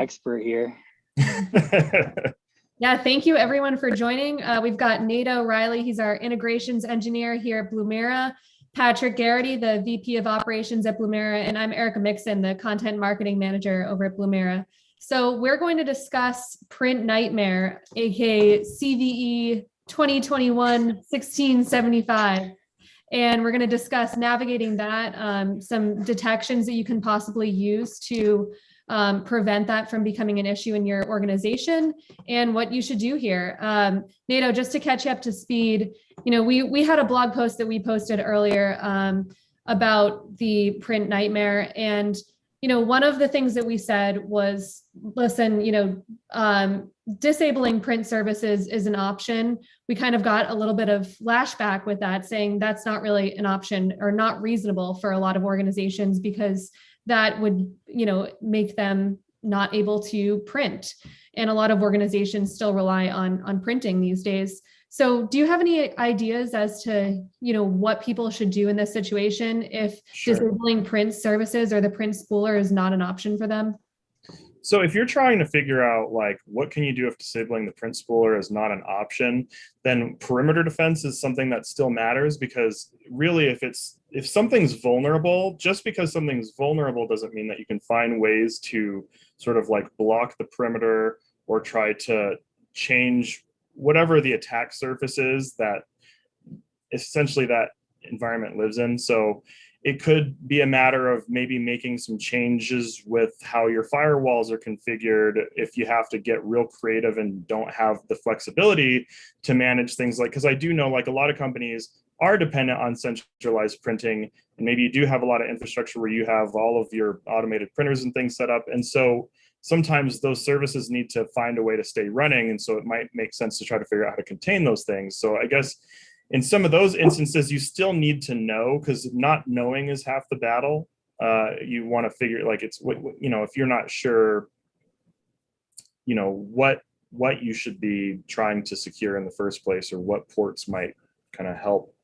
expert here. Yeah, thank you everyone for joining. We've got Nato Riley, he's our integrations engineer here at Blumira, Patrick Garrity, the VP of operations at Blumira, and I'm Erica Mixon, the content marketing manager over at Blumira. So we're going to discuss PrintNightmare, aka CVE 2021-1675. And we're going to discuss navigating that, some detections that you can possibly use to prevent that from becoming an issue in your organization, and what you should do here. Nato, just to catch you up to speed, we had a blog post that we posted earlier about the PrintNightmare, and one of the things that we said was, listen, disabling print services is an option. We kind of got a little bit of flashback with that, saying that's not really an option or not reasonable for a lot of organizations, because that would, make them not able to print. And a lot of organizations still rely on printing these days. So do you have any ideas as to, what people should do in this situation if disabling print services or the Print Spooler is not an option for them? So if you're trying to figure out what can you do if disabling the Print Spooler is not an option, then perimeter defense is something that still matters, because really if something's vulnerable, just because something's vulnerable doesn't mean that you can find ways to sort of block the perimeter or try to change whatever the attack surface is that essentially that environment lives in. So it could be a matter of maybe making some changes with how your firewalls are configured if you have to get real creative and don't have the flexibility to manage things because I do know a lot of companies are dependent on centralized printing, and maybe you do have a lot of infrastructure where you have all of your automated printers and things set up. And so sometimes those services need to find a way to stay running. And so it might make sense to try to figure out how to contain those things. So I guess in some of those instances, you still need to know, because not knowing is half the battle. You want to figure if you're not sure, what you should be trying to secure in the first place, or what ports might kind of help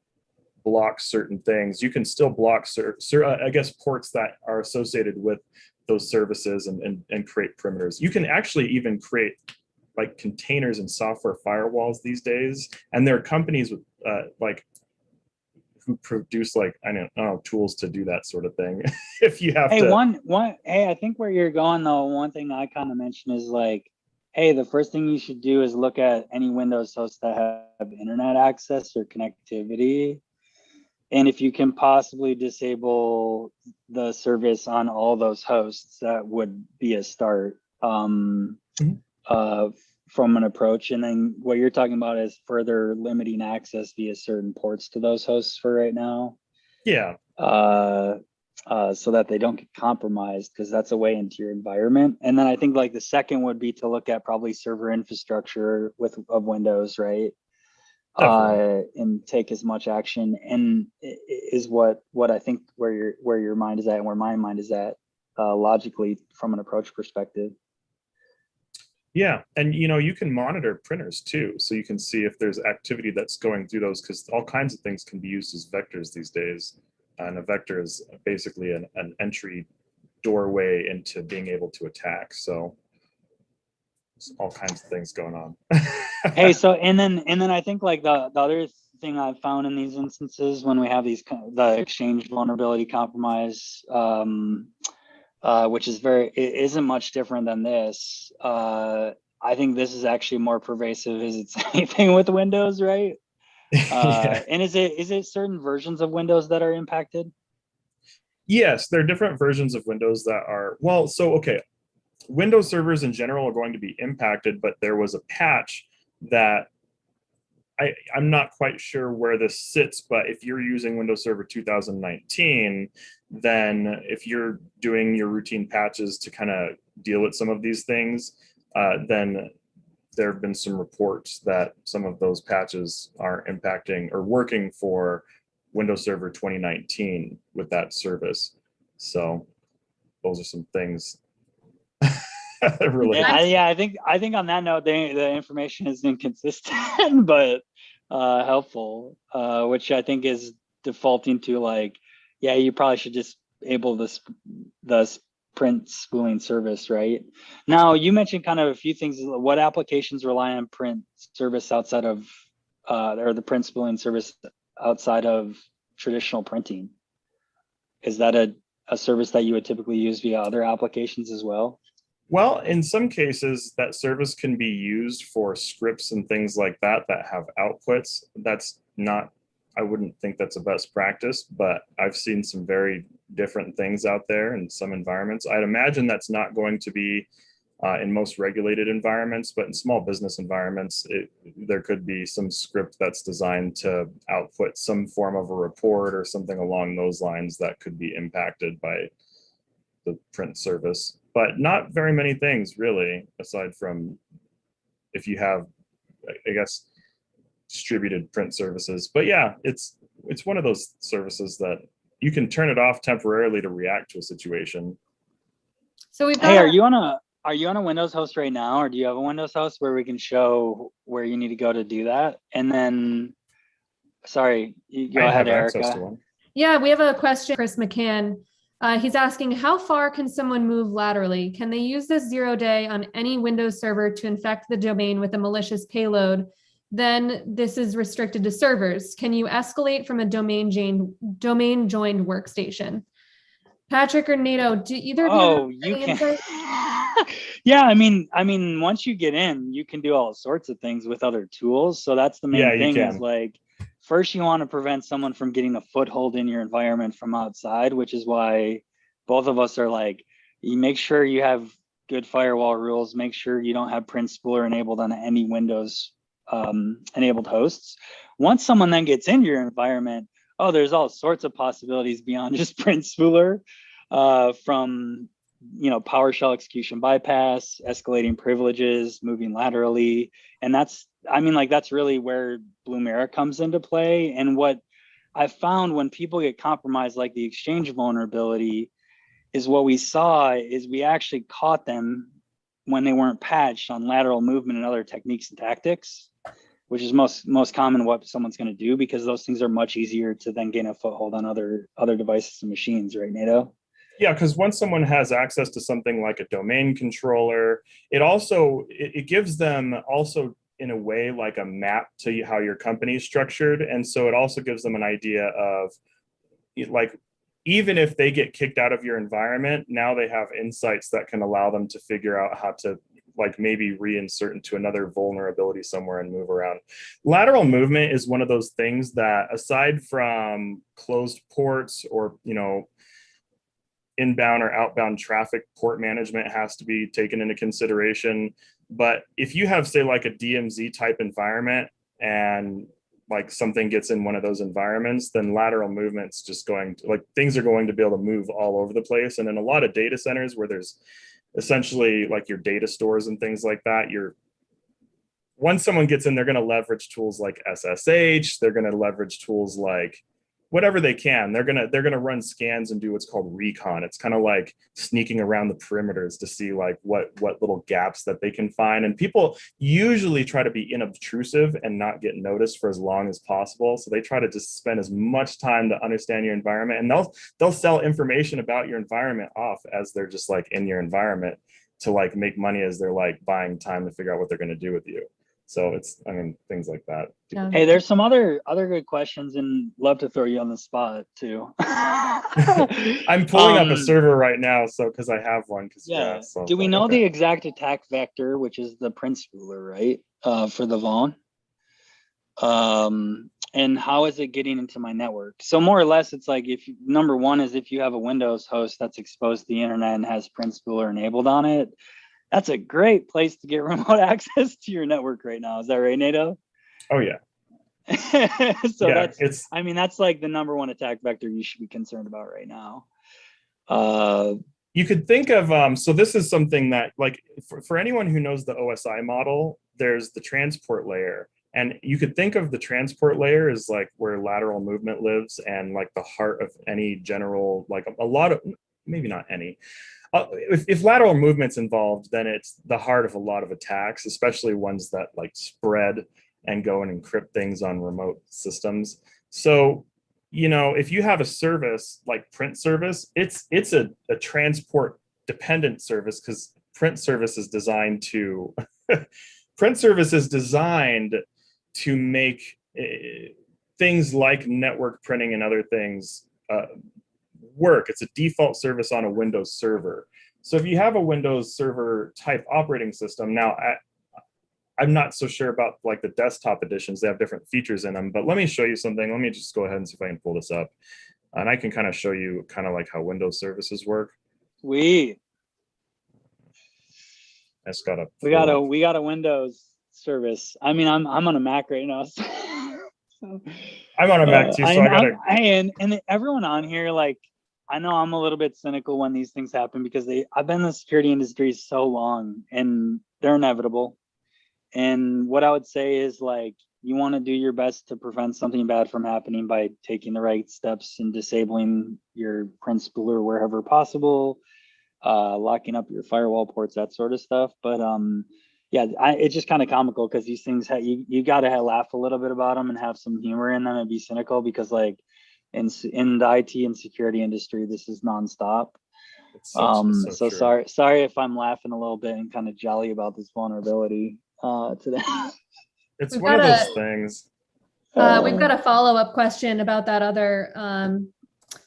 block certain things. You can still block I guess ports that are associated with those services and create perimeters. You can actually even create containers and software firewalls these days, and there are companies with who produce I don't know, tools to do that sort of thing. If you have I think where you're going though, one thing I kind of mentioned is the first thing you should do is look at any Windows hosts that have internet access or connectivity. And if you can possibly disable the service on all those hosts, that would be a start from an approach. And then what you're talking about is further limiting access via certain ports to those hosts for right now. Yeah. So that they don't get compromised, because that's a way into your environment. And then I think the second would be to look at probably server infrastructure of Windows, right? And take as much action, and is what I think where your mind is at, and where my mind is at, logically from an approach perspective. Yeah, and you can monitor printers too, so you can see if there's activity that's going through those, because all kinds of things can be used as vectors these days, and a vector is basically an entry doorway into being able to attack. So all kinds of things going on. Hey, so and then I think the other thing I've found in these instances when we have the exchange vulnerability compromise, which isn't much different than this. I think this is actually more pervasive as it's anything with Windows, right? Yeah. And is it certain versions of Windows that are impacted? Yes, there are different versions of Windows that are, okay. Windows servers in general are going to be impacted, but there was a patch that I'm not quite sure where this sits, but if you're using Windows Server 2019, then if you're doing your routine patches to kind of deal with some of these things, then there have been some reports that some of those patches are impacting or working for Windows Server 2019 with that service. So those are some things. Really. Yeah, I think on that note, the information is inconsistent, but helpful, which I think is defaulting to you probably should just enable the print spooling service, right? Now, you mentioned kind of a few things. What applications rely on print service outside of, or the print spooling service outside of traditional printing? Is that a service that you would typically use via other applications as well? Well, in some cases, that service can be used for scripts and things like that that have outputs. That's not, I wouldn't think that's a best practice, but I've seen some very different things out there in some environments. I'd imagine that's not going to be in most regulated environments, but in small business environments, there could be some script that's designed to output some form of a report or something along those lines that could be impacted by the print service. But not very many things really, aside from if you have, I guess, distributed print services. But yeah, it's one of those services that you can turn it off temporarily to react to a situation. So we've got Hey, are you on a Windows host right now, or do you have a Windows host where we can show where you need to go to do that? And then, sorry, you go ahead, Erica. Yeah, we have a question, Chris McCann. He's asking, how far can someone move laterally? Can they use this 0-day on any Windows server to infect the domain with a malicious payload? Then this is restricted to servers. Can you escalate from a domain joined workstation? Patrick or Nato, do either of you can. Yeah, I mean, once you get in, you can do all sorts of things with other tools. So that's the main thing is like, first you want to prevent someone from getting a foothold in your environment from outside, which is why both of us are like, you make sure you have good firewall rules, make sure you don't have Print Spooler enabled on any Windows enabled hosts. Once someone then gets into your environment, there's all sorts of possibilities beyond just Print Spooler, from PowerShell execution bypass, escalating privileges, moving laterally. And that's really where Blumira comes into play. And what I found when people get compromised, like the Exchange vulnerability, is what we saw is we actually caught them when they weren't patched on lateral movement and other techniques and tactics, which is most common what someone's going to do, because those things are much easier to then gain a foothold on other devices and machines, right, Nato? Yeah, because once someone has access to something like a domain controller, it gives them also in a way like a map to how your company is structured. And so it also gives them an idea of, like, even if they get kicked out of your environment, now they have insights that can allow them to figure out how to like maybe reinsert into another vulnerability somewhere and move around. Lateral movement is one of those things that, aside from closed ports or, inbound or outbound traffic, port management has to be taken into consideration. But if you have, say, like a DMZ type environment and like something gets in one of those environments, then lateral movement's just things are going to be able to move all over the place. And in a lot of data centers where there's essentially like your data stores and things like that, once someone gets in, they're going to leverage tools like SSH. They're going to leverage tools like whatever they can. They're gonna run scans and do what's called recon. It's kind of like sneaking around the perimeters to see like what little gaps that they can find. And people usually try to be inobtrusive and not get noticed for as long as possible. So they try to just spend as much time to understand your environment, and they'll sell information about your environment off as they're just like in your environment to like make money as they're like buying time to figure out what they're going to do with you. So things like that. Yeah. Hey, there's some other good questions, and love to throw you on the spot too. I'm pulling up a server right now, so because I have one. So do we know the exact attack vector, which is the Print Spooler, right? For the Vaughn. And how is it getting into my network? So more or less, it's like number one is if you have a Windows host that's exposed to the internet and has Print Spooler enabled on it, that's a great place to get remote access to your network right now. Is that right, Nato? Oh yeah. So yeah, that's like the number one attack vector you should be concerned about right now. You could think of, so this is something that, like, for anyone who knows the OSI model, there's the transport layer. And you could think of the transport layer as like where lateral movement lives, and like the heart of any general, like a lot of, maybe not any, if lateral movement's involved, then it's the heart of a lot of attacks, especially ones that like spread and go and encrypt things on remote systems. So, if you have a service like print service, it's a transport dependent service, because print service is designed to print service is designed to make things like network printing and other things work. It's a default service on a Windows server. So if you have a Windows server type operating system, now I'm not so sure about like the desktop editions. They have different features in them, but let me show you something. Let me just go ahead and see if I can pull this up. And I can kind of show you kind of like how Windows services work. We got a Windows service. I mean, I'm on a Mac right now. So, I'm on a Mac too, so I gotta. And everyone on here, like, I know I'm a little bit cynical when these things happen because I've been in the security industry so long, and they're inevitable. And what I would say is, like, you want to do your best to prevent something bad from happening by taking the right steps and disabling your Print Spooler wherever possible, locking up your firewall ports, that sort of stuff. But yeah, it's just kind of comical because these things you got to laugh a little bit about them and have some humor in them and be cynical, because like in the IT and security industry, this is nonstop. So sorry if I'm laughing a little bit and kind of jolly about this vulnerability today. It's one of those things. We've got a follow-up question about that other,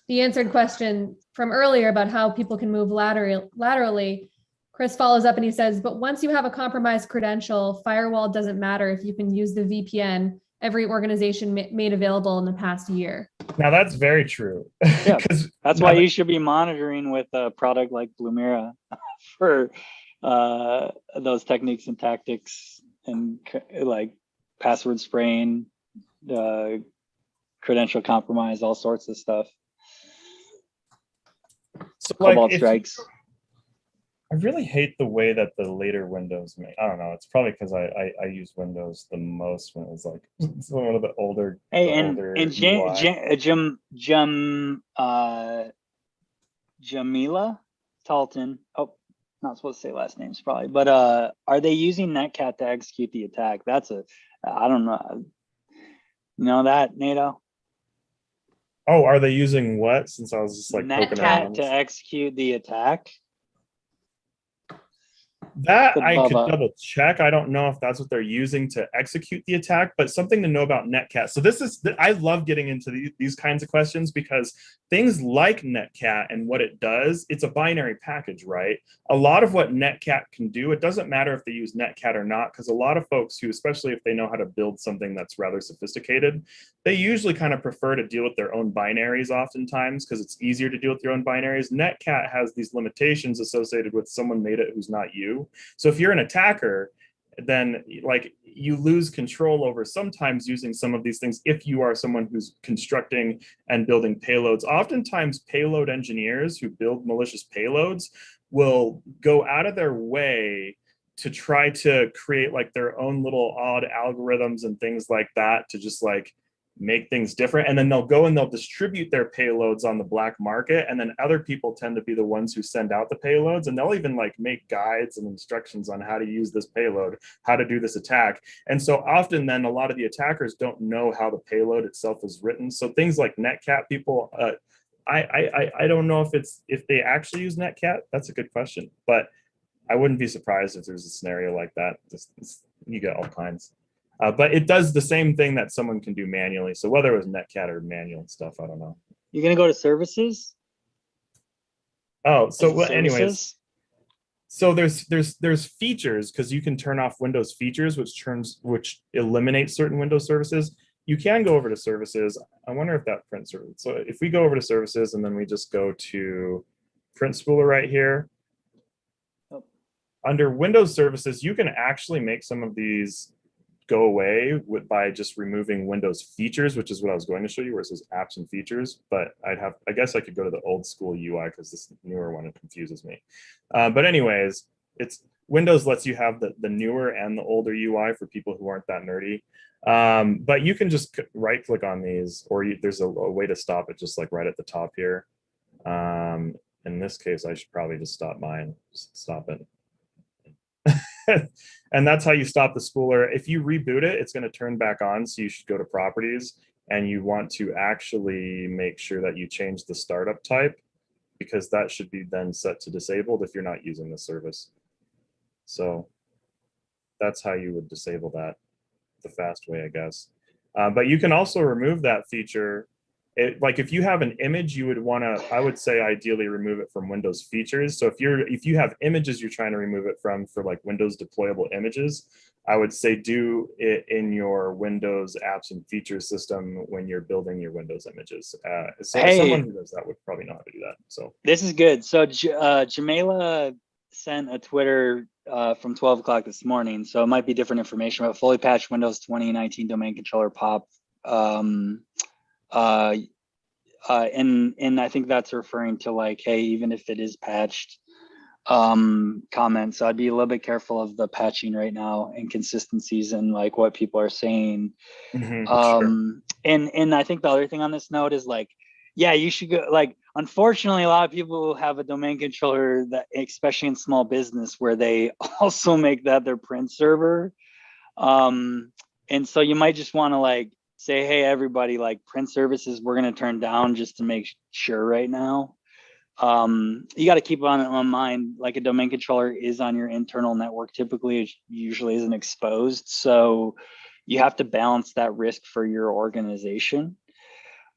the answered question from earlier about how people can move laterally. Chris follows up and he says, but once you have a compromised credential, firewall doesn't matter if you can use the VPN every organization made available in the past year. Now that's very true. Yeah, that's why you should be monitoring with a product like Blumira for those techniques and tactics, and like password spraying, credential compromise, all sorts of stuff. So Cobalt strikes. I really hate the way that the later Windows make. I don't know. It's probably because I use Windows the most when it was like it's one of the older. Hey, Jamila Talton. Oh, not supposed to say last names probably, but are they using Netcat to execute the attack? I don't know. You know that, Nato? Oh, are they using what? Since I was just like poking around to execute the attack. That I could double check. I don't know if that's what they're using to execute the attack, but something to know about Netcat. So I love getting into these kinds of questions, because things like Netcat and what it does, it's a binary package, right? A lot of what Netcat can do, it doesn't matter if they use Netcat or not, because a lot of folks who, especially if they know how to build something that's rather sophisticated, they usually kind of prefer to deal with their own binaries oftentimes, because it's easier to deal with your own binaries. Netcat has these limitations associated with someone made it who's not you. So if you're an attacker, then like you lose control over sometimes using some of these things if you are someone who's constructing and building payloads. Oftentimes payload engineers who build malicious payloads will go out of their way to try to create like their own little odd algorithms and things like that to just like make things different. And then they'll go and they'll distribute their payloads on the black market. And then other people tend to be the ones who send out the payloads. And they'll even like make guides and instructions on how to use this payload, how to do this attack. And so often then a lot of the attackers don't know how the payload itself is written. So things like Netcat, people, I don't know if they actually use Netcat. That's a good question. But I wouldn't be surprised if there's a scenario like that. You get all kinds. But it does the same thing that someone can do manually. So whether it was Netcat or manual stuff, I don't know. You're gonna go to services? Oh, so well, anyways. So there's features, because you can turn off Windows features, which eliminates certain Windows services. You can go over to services. I wonder if that print service. So if we go over to services and then we just go to Print Spooler right here. Under Windows services, you can actually make some of these go away by just removing Windows features, which is what I was going to show you, where it says apps and features. But I guess I could go to the old school UI, because this newer one confuses me. But anyways, Windows lets you have the newer and the older UI for people who aren't that nerdy. But you can just right click on these, or there's a way to stop it just like right at the top here. In this case, I should probably just stop mine. Just stop it. And that's how you stop the spooler. If you reboot it, it's going to turn back on. So you should go to properties, and you want to actually make sure that you change the startup type. because that should be then set to disabled if you're not using the service. So that's how you would disable that the fast way, I guess. But you can also remove that feature. Like if you have an image, you would want to, I would say ideally remove it from Windows features. So if you have images you're trying to remove it from for like Windows deployable images, I would say do it in your Windows apps and features system when you're building your Windows images. So Hey, someone who does that would probably know how to do that. So this is good. So Jamila sent a Twitter from 12 o'clock this morning. So it might be different information, but fully patched Windows 2019 domain controller pop. And I think that's referring to like, hey, even if it is patched, comment. So I'd be a little bit careful of the patching right now, inconsistencies and like what people are saying. sure. And I think the other thing on this note is like, yeah, you should go, like, unfortunately, a lot of people have a domain controller that, especially in small business, where they also make that their print server. And so you might just want to like say, hey, everybody, like print services, we're going to turn down just to make sure right now. You got to keep on mind, like a domain controller is on your internal network. Typically, it usually isn't exposed. So you have to balance that risk for your organization.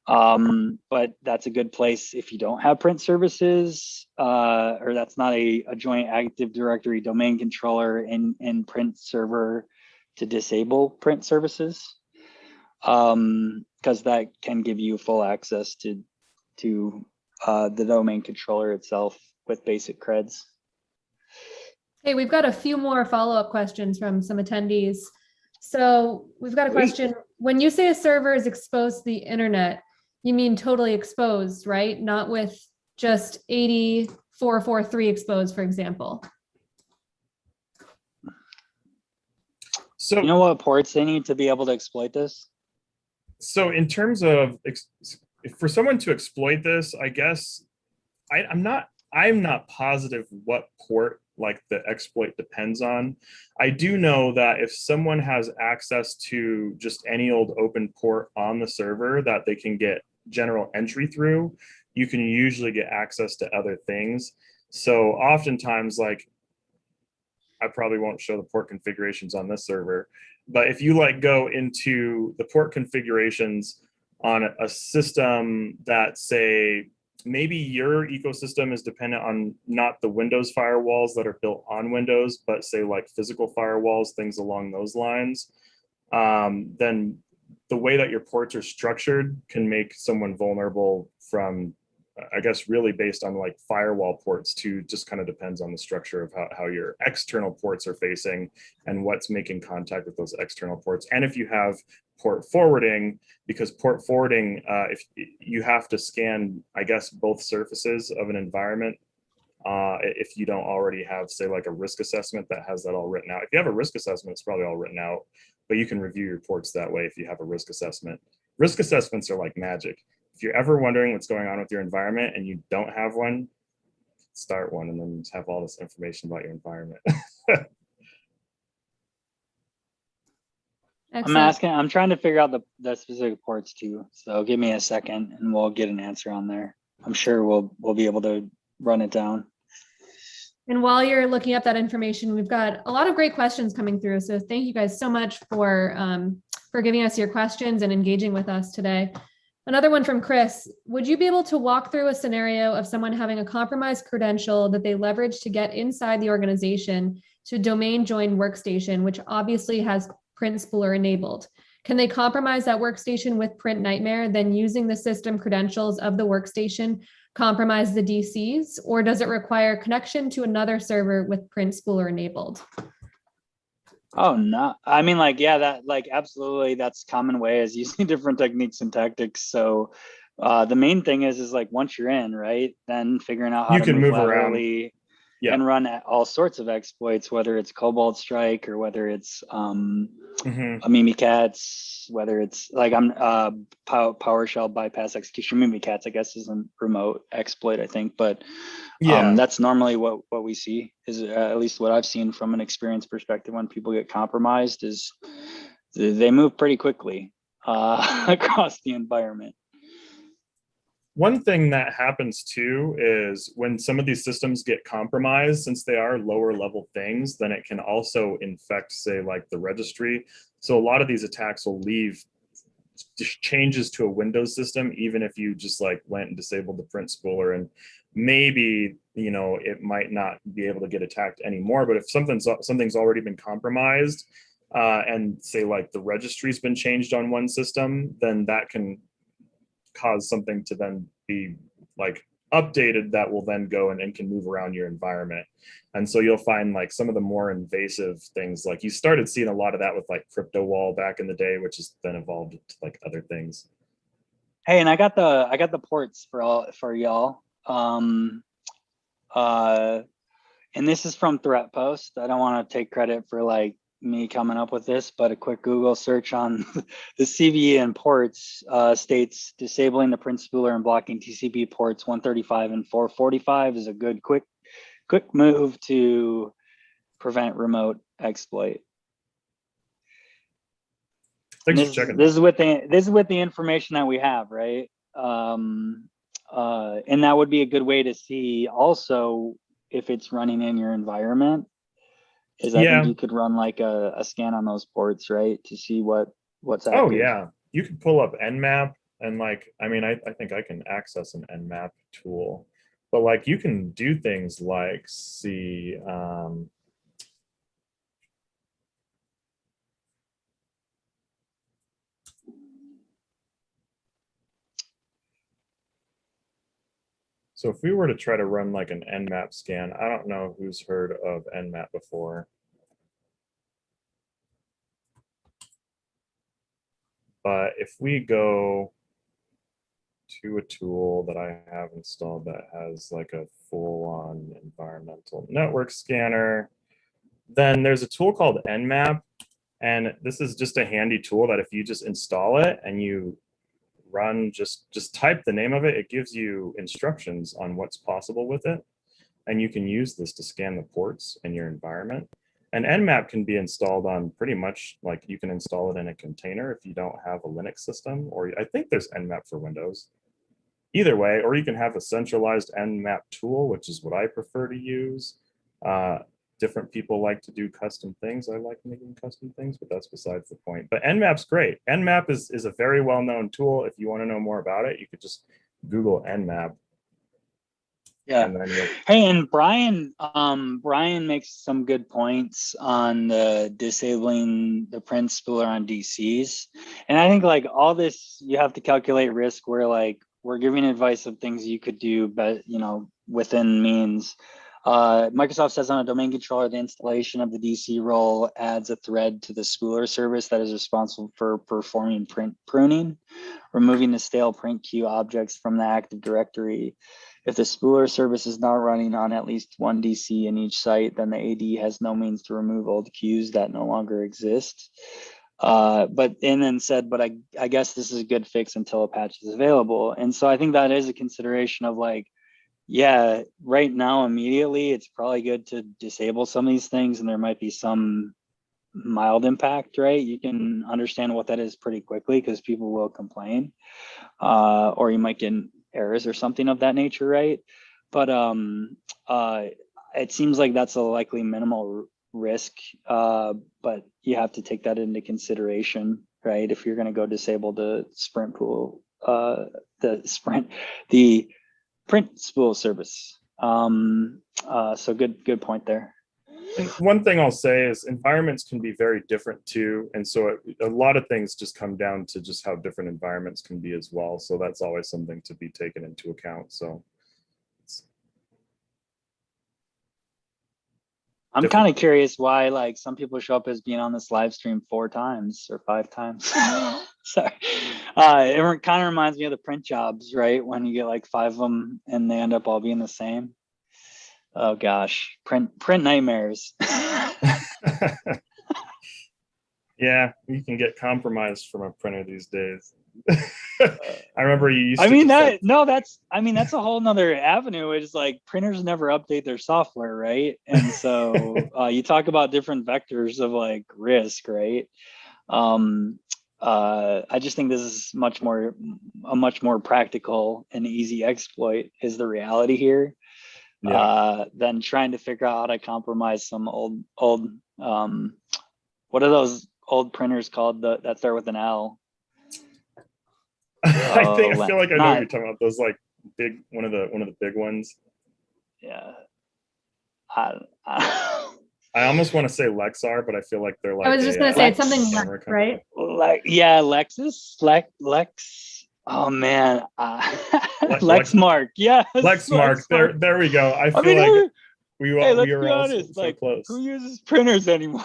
But that's a good place if you don't have print services, or that's not a joint Active Directory domain controller and print server, to disable print services, because that can give you full access to the domain controller itself with basic creds. Hey, we've got a few more follow-up questions from some attendees. So we've got a question. When you say a server is exposed to the internet, you mean totally exposed, right? Not with just 80.443 exposed, for example. So you know what ports they need to be able to exploit this? So in terms of for someone to exploit this, I guess I'm not positive what port like the exploit depends on. I do know that if someone has access to just any old open port on the server that they can get general entry through, you can usually get access to other things. So oftentimes, like, I probably won't show the port configurations on this server, but if you like go into the port configurations on a system that, say, maybe your ecosystem is dependent on not the Windows firewalls that are built on Windows, but say like physical firewalls, things along those lines, then the way that your ports are structured can make someone vulnerable from, I guess, really based on like firewall ports to just kind of depends on the structure of how your external ports are facing and what's making contact with those external ports. And if you have port forwarding, because port forwarding, if you have to scan, I guess, both surfaces of an environment, if you don't already have, say, like a risk assessment that has that all written out. If you have a risk assessment, it's probably all written out, but you can review your ports that way if you have a risk assessment. Risk assessments are like magic. If you're ever wondering what's going on with your environment and you don't have one, start one and then just have all this information about your environment. I'm trying to figure out the specific ports too. So give me a second and we'll get an answer on there. I'm sure we'll be able to run it down. And while you're looking up that information, we've got a lot of great questions coming through. So thank you guys so much for giving us your questions and engaging with us today. Another one from Chris. Would you be able to walk through a scenario of someone having a compromised credential that they leverage to get inside the organization to domain join workstation, which obviously has Print Spooler enabled? Can they compromise that workstation with PrintNightmare, then using the system credentials of the workstation, compromise the DCs, or does it require connection to another server with Print Spooler enabled? Oh, no. I mean, like, yeah, that, like, absolutely, that's common way is using different techniques and tactics. So the main thing is like, once you're in, right, then figuring out how to move laterally around. Yeah. And run all sorts of exploits, whether it's Cobalt Strike or whether it's Mimikatz, whether it's like PowerShell bypass execution. Mimikatz, I guess, is a remote exploit, I think, but yeah, that's normally what we see, is at least what I've seen from an experience perspective. When people get compromised, is they move pretty quickly across the environment. One thing that happens too is when some of these systems get compromised, since they are lower level things, then it can also infect, say, like the registry. So a lot of these attacks will leave changes to a Windows system, even if you just like went and disabled the print spooler, and maybe, you know, it might not be able to get attacked anymore. But if something's already been compromised, and say like the registry's been changed on one system, then that can cause something to then be like updated that will then go and can move around your environment. And so you'll find like some of the more invasive things, like you started seeing a lot of that with like crypto wall back in the day, which has then evolved to like other things. Hey, and I got the ports for y'all. And this is from Threat Post. I don't want to take credit for like me coming up with this, but a quick Google search on the CVE and ports states disabling the print spooler and blocking TCP ports 135 and 445 is a good quick move to prevent remote exploit. Thanks for checking. This is with the information that we have, right? And that would be a good way to see also if it's running in your environment. Is I think you could run like a scan on those ports, right, to see what's active. Oh yeah, you could pull up Nmap, and like, I mean, I think I can access an Nmap tool, but like you can do things like see so if we were to try to run like an Nmap scan, I don't know who's heard of Nmap before. But if we go to a tool that I have installed that has like a full-on environmental network scanner, then there's a tool called Nmap. And this is just a handy tool that if you just install it and you run, just type the name of it, it gives you instructions on what's possible with it. And you can use this to scan the ports in your environment. And Nmap can be installed on pretty much, like you can install it in a container if you don't have a Linux system, or I think there's Nmap for Windows. Either way, or you can have a centralized Nmap tool, which is what I prefer to use. Different people like to do custom things. I like making custom things, but that's besides the point. But Nmap's great. Nmap is a very well-known tool. If you want to know more about it, you could just Google Nmap. Yeah. Hey, and Brian makes some good points on the disabling the print spooler on DCs. And I think like all this, you have to calculate risk where like we're giving advice of things you could do, but you know, within means. Microsoft says on a domain controller, the installation of the DC role adds a thread to the spooler service that is responsible for performing print pruning, removing the stale print queue objects from the Active Directory. If the spooler service is not running on at least one DC in each site, then the AD has no means to remove old queues that no longer exist. But I guess this is a good fix until a patch is available. And so I think that is a consideration of like, yeah, right now, immediately, it's probably good to disable some of these things, and there might be some mild impact, right? You can understand what that is pretty quickly because people will complain, or you might get errors or something of that nature, right? But it seems like that's a likely minimal risk, but you have to take that into consideration, right? If you're going to go disable the sprint pool, the print spool service. So good point there. And one thing I'll say is environments can be very different too. And so a lot of things just come down to just how different environments can be as well. So that's always something to be taken into account. So I'm kind of curious why like some people show up as being on this live stream 4 times or 5 times. Sorry. It kind of reminds me of the print jobs, right? When you get like 5 of them and they end up all being the same. Oh gosh, print nightmares. Yeah, you can get compromised from a printer these days. I remember you used that's a whole nother avenue. It's like printers never update their software, right? And so you talk about different vectors of like risk, right? I just think this is a much more practical and easy exploit is the reality here. Than trying to figure out how to compromise some old what are those old printers called that start with an L? I feel like I know what you're talking about. Those like big one of the big ones. Yeah. I almost want to say Lexar, but I feel like they're like. I was just gonna say it's something Lex, right? Lex. Oh man, Lexmark. Yeah, Lexmark. There we go. I feel like we were all so close. Who uses printers anymore?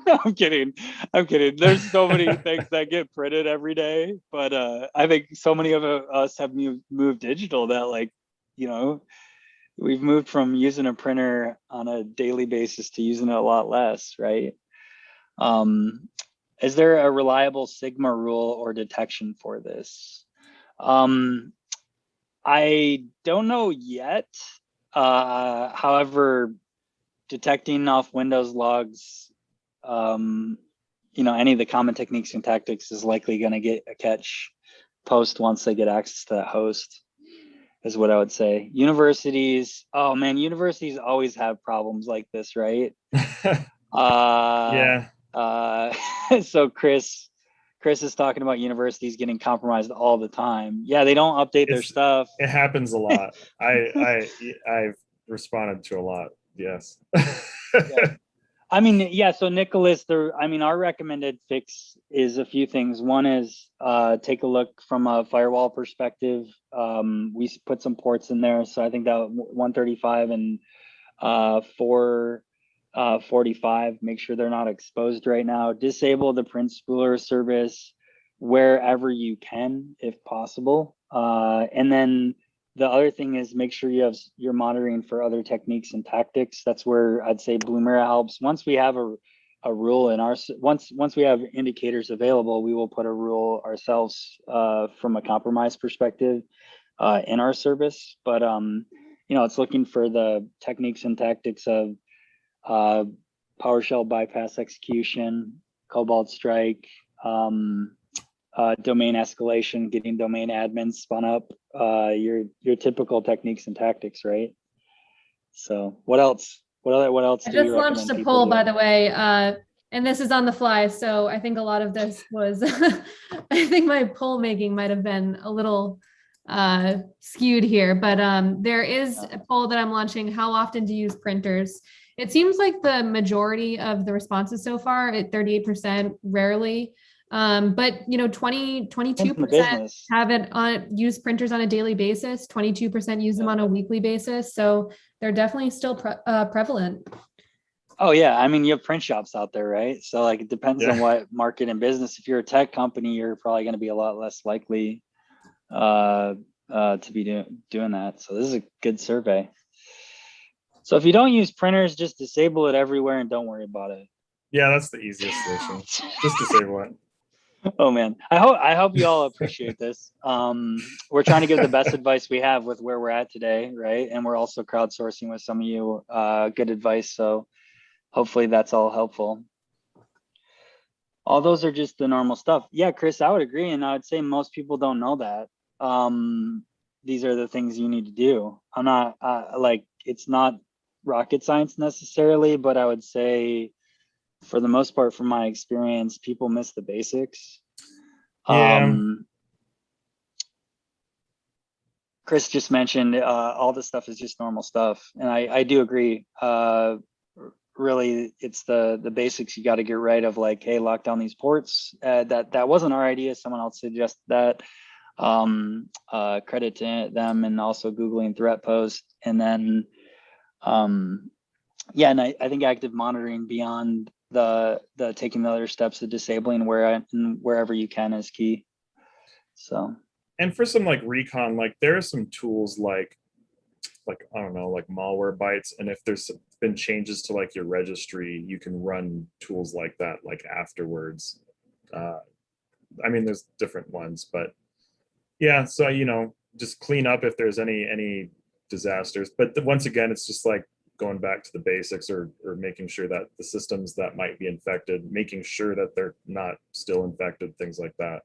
I'm kidding. There's so many things that get printed every day, but I think so many of us have moved digital that, like, you know, we've moved from using a printer on a daily basis to using it a lot less, right? Is there a reliable Sigma rule or detection for this? I don't know yet. However, detecting off Windows logs, any of the common techniques and tactics is likely going to get a catch post once they get access to that host, is what I would say. Universities, oh man, universities always have problems like this, right? Yeah. So Chris is talking about universities getting compromised all the time. Yeah, they don't update their stuff. It happens a lot. I've responded to a lot. Yes. Yeah. I mean, yeah. So Nicholas, our recommended fix is a few things. One is take a look from a firewall perspective. We put some ports in there, so I think that 135 and 445. Make sure they're not exposed right now. Disable the Print Spooler service wherever you can, if possible. And then the other thing is make sure you're monitoring for other techniques and tactics. That's where I'd say Blumira helps. Once we have a rule in once we have indicators available, we will put a rule ourselves from a compromise perspective in our service. But it's looking for the techniques and tactics of PowerShell bypass execution, Cobalt strike, domain escalation, getting domain admins spun up, your typical techniques and tactics, right? So what else? What else? I just launched a poll, by the way, and this is on the fly. So I think a lot of this was, I think my poll making might have been a little skewed here, but there is a poll that I'm launching. How often do you use printers? It seems like the majority of the responses so far at 38% rarely. But 22% have it use printers on a daily basis, 22% use them on a weekly basis. So they're definitely still prevalent. Oh yeah, I mean, you have print shops out there, right? So like it depends on what market and business. If you're a tech company, you're probably going to be a lot less likely to be doing that. So this is a good survey. So if you don't use printers, just disable it everywhere and don't worry about it. Yeah, that's the easiest solution. Just disable it. Oh man, I hope you all appreciate this. We're trying to give the best advice we have with where we're at today, right? And we're also crowdsourcing with some of you good advice. So hopefully that's all helpful. All those are just the normal stuff. Yeah, Chris, I would agree. And I would say most people don't know that. These are the things you need to do. I'm not it's not rocket science necessarily, but I would say for the most part, from my experience, people miss the basics. Yeah. Chris just mentioned all this stuff is just normal stuff. And I do agree. Really, it's the basics you got to get right of, like, hey, lock down these ports. That wasn't our idea. Someone else suggested that. Credit to them, and also Googling threat post. And then, and I think active monitoring beyond the taking the other steps of disabling wherever you can is key. So, and for some like recon, like there are some tools like I don't know, like Malwarebytes, and if there's been changes to like your registry, you can run tools like that like afterwards. I mean, there's different ones, but yeah, so just clean up if there's any disasters. But once again, it's just like going back to the basics, or making sure that the systems that might be infected, making sure that they're not still infected, things like that.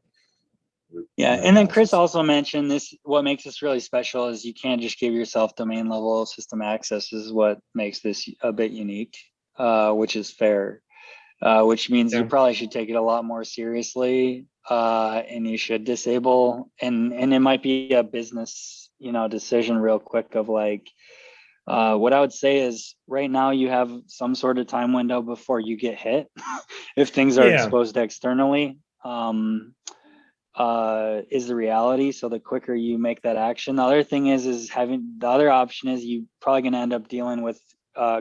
Yeah, and then Chris also mentioned this, what makes this really special is you can't just give yourself domain level system access. This is what makes this a bit unique, which is fair, which means you probably should take it a lot more seriously, and you should disable, and it might be a business, decision real quick of like, what I would say is right now you have some sort of time window before you get hit if things are exposed externally. Is the reality. So the quicker you make that action, the other thing is having, the other option is you probably going to end up dealing with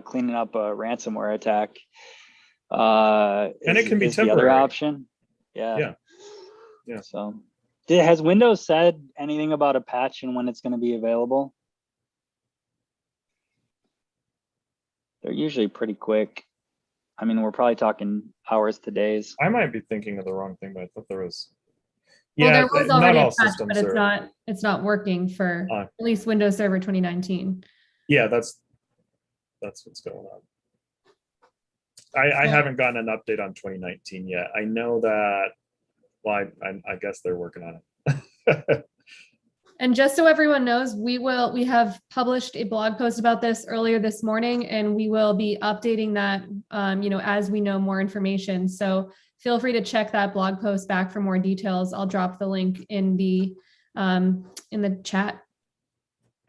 cleaning up a ransomware attack. And it can be temporary. The other option. Yeah. So has Windows said anything about a patch and when it's going to be available? They're usually pretty quick. I mean, we're probably talking hours to days. I might be thinking of the wrong thing, but I thought there was. Well, there was already a patch, but are, it's not working for at least Windows Server 2019. Yeah, that's what's going on. I haven't gotten an update on 2019 yet. I know that, well, I guess they're working on it. And just so everyone knows, we have published a blog post about this earlier this morning, and we will be updating that, as we know more information. So feel free to check that blog post back for more details. I'll drop the link in the chat.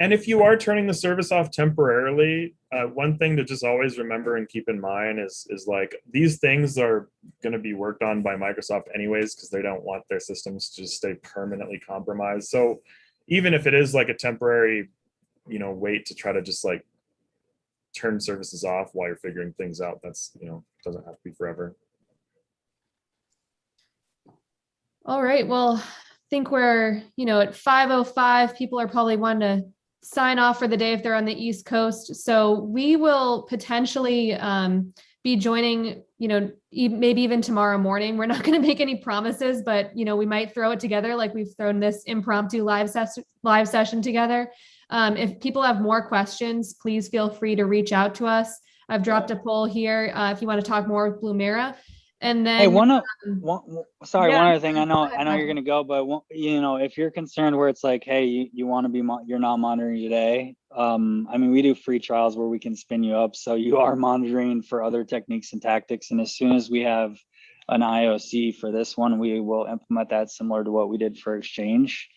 And if you are turning the service off temporarily, one thing to just always remember and keep in mind is like, these things are going to be worked on by Microsoft anyways, because they don't want their systems to just stay permanently compromised. So even if it is like a temporary, wait to try to just like turn services off while you're figuring things out, that's, doesn't have to be forever. All right, well, I think we're, at 5:05. People are probably wanting to sign off for the day if they're on the East Coast. So we will potentially be joining, maybe even tomorrow morning. We're not going to make any promises, but, we might throw it together like we've thrown this impromptu live session together. If people have more questions, please feel free to reach out to us. I've dropped a poll here if you want to talk more with Blumira. And then, hey, one other thing. I know you're gonna go, but if you're concerned where it's like, hey, you want to be, you're not monitoring today. I mean, we do free trials where we can spin you up, so you are monitoring for other techniques and tactics. And as soon as we have an IOC for this one, we will implement that similar to what we did for Exchange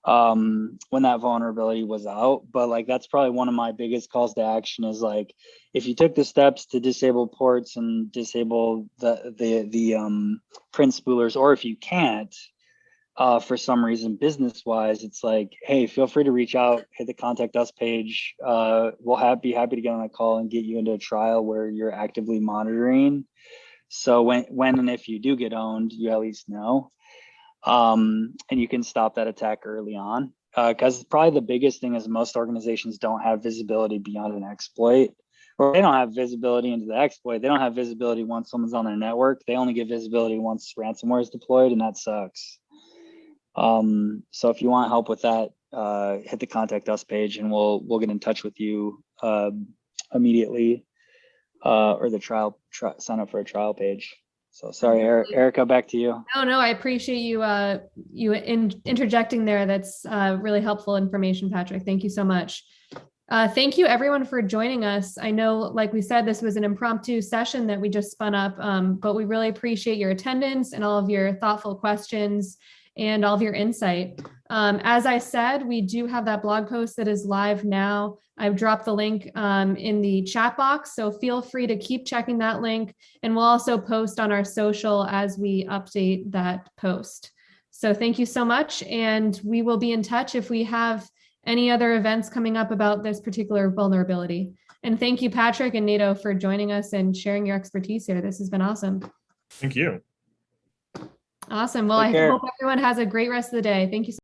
when that vulnerability was out. But like, that's probably one of my biggest calls to action is like, if you took the steps to disable ports and disable the print spoolers, or if you can't for some reason business wise, it's like, hey, feel free to reach out, hit the contact us page. We'll be happy to get on a call and get you into a trial where you're actively monitoring. So when and if you do get owned, you at least know. And you can stop that attack early on, because probably the biggest thing is most organizations don't have visibility beyond an exploit, or they don't have visibility into the exploit. They don't have visibility once someone's on their network. They only get visibility once ransomware is deployed, and that sucks. So if you want help with that, hit the contact us page and we'll get in touch with you immediately, or the sign up for a trial page. So sorry, Erica, back to you. No, I appreciate you interjecting there. That's really helpful information, Patrick. Thank you so much. Thank you everyone for joining us. I know, like we said, this was an impromptu session that we just spun up, but we really appreciate your attendance and all of your thoughtful questions and all of your insight. As I said, we do have that blog post that is live now. I've dropped the link in the chat box, so feel free to keep checking that link, and we'll also post on our social as we update that post. So thank you so much, and we will be in touch if we have any other events coming up about this particular vulnerability. And thank you, Patrick and Nato, for joining us and sharing your expertise here. This has been awesome. Thank you. Awesome. Well, I hope everyone has a great rest of the day. Thank you so much.